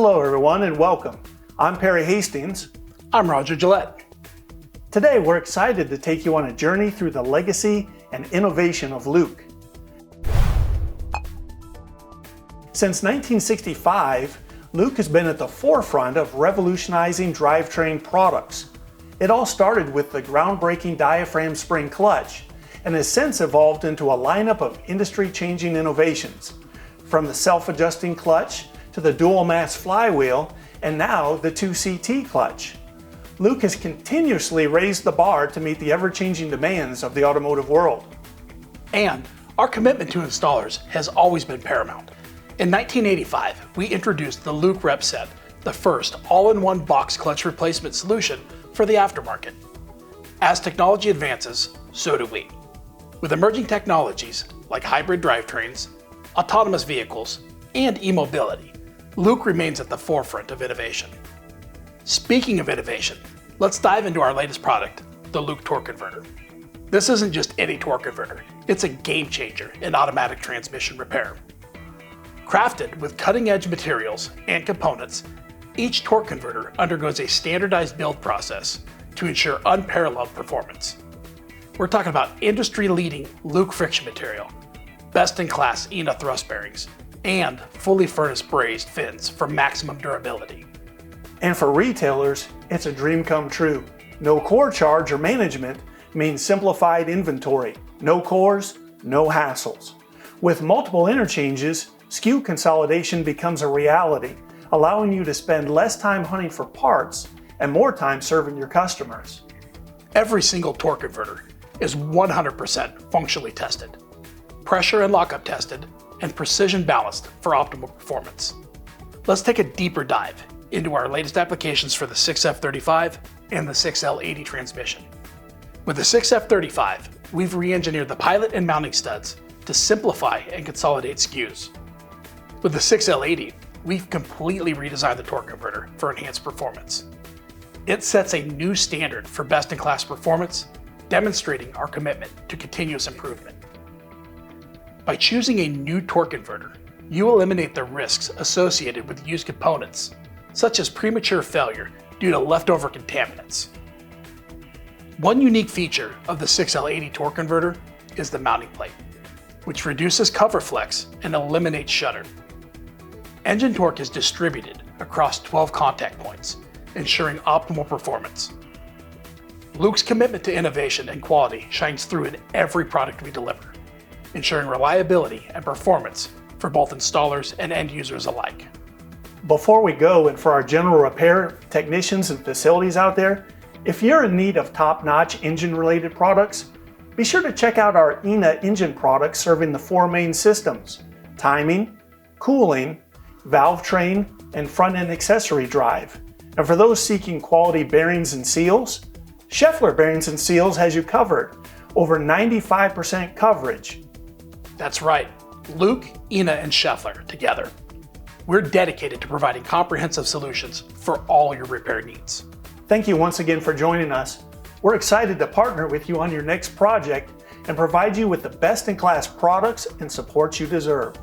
Hello everyone and welcome. I'm Perry Hastings. I'm Roger Gillette. Today we're excited to take you on a journey through the legacy and innovation of LuK. Since 1965, LuK has been at the forefront of revolutionizing drivetrain products. It all started with the groundbreaking diaphragm spring clutch and has since evolved into a lineup of industry-changing innovations, from the self-adjusting clutch to the dual-mass flywheel and now the 2CT clutch. LuK has continuously raised the bar to meet the ever-changing demands of the automotive world. And our commitment to installers has always been paramount. In 1985, we introduced the LuK Rep Set, the first all-in-one box clutch replacement solution for the aftermarket. As technology advances, so do we. With emerging technologies like hybrid drivetrains, autonomous vehicles, and e-mobility, LuK remains at the forefront of innovation. Speaking of innovation, let's dive into our latest product, the LuK Torque Converter. This isn't just any torque converter, it's a game changer in automatic transmission repair. Crafted with cutting-edge materials and components, each torque converter undergoes a standardized build process to ensure unparalleled performance. We're talking about industry-leading LuK friction material, best-in-class ENA thrust bearings, and fully furnace-brazed fins for maximum durability. And for retailers, it's a dream come true. No core charge or management means simplified inventory. No cores, no hassles. With multiple interchanges, SKU consolidation becomes a reality, allowing you to spend less time hunting for parts and more time serving your customers. Every single torque converter is 100% functionally tested, pressure and lockup tested, and precision balanced for optimal performance. Let's take a deeper dive into our latest applications for the 6F35 and the 6L80 transmission. With the 6F35, we've re-engineered the pilot and mounting studs to simplify and consolidate SKUs. With the 6L80, we've completely redesigned the torque converter for enhanced performance. It sets a new standard for best-in-class performance, demonstrating our commitment to continuous improvement. By choosing a new torque converter, you eliminate the risks associated with used components, such as premature failure due to leftover contaminants. One unique feature of the 6L80 torque converter is the mounting plate, which reduces cover flex and eliminates shudder. Engine torque is distributed across 12 contact points, ensuring optimal performance. LuK's commitment to innovation and quality shines through in every product we deliver, ensuring reliability and performance for both installers and end users alike. Before we go, and for our general repair technicians and facilities out there, if you're in need of top-notch engine-related products, be sure to check out our ENA engine products serving the four main systems: timing, cooling, valve train, and front-end accessory drive. And for those seeking quality bearings and seals, Schaeffler Bearings and Seals has you covered, over 95% coverage. That's right, LuK, ENA, and Schaeffler together. We're dedicated to providing comprehensive solutions for all your repair needs. Thank you once again for joining us. We're excited to partner with you on your next project and provide you with the best-in-class products and support you deserve.